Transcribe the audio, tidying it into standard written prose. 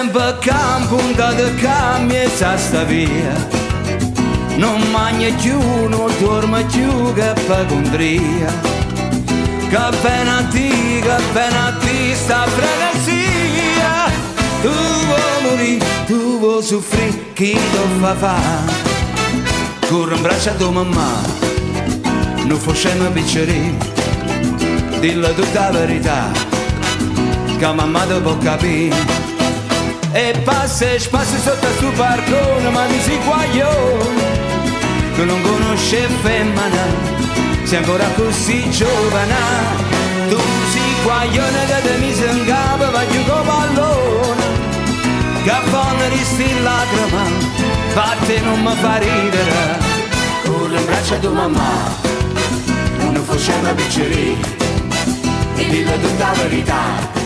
sempre campo, punta di cambia sta via. Non mangia più, non dorme più, che pagondria. Che pena ti sta frenesia. Tu vuoi morire, tu vuoi soffrire, chi lo fa? Corre in braccio a tua mamma, non facciamo piccere. Dillo tutta la verità, che mamma ti può capire. E passi sotto sto balcone, ma mi si guaglione, che non conosce femmina, sei ancora così giovane. Tu sei guaglione che ti mise in capo, va giù con pallone, che fanno risti lacrima, parte non mi fa ridere. Corre in braccio a tua mamma, non facciamo piccere, dillo tutta la verità,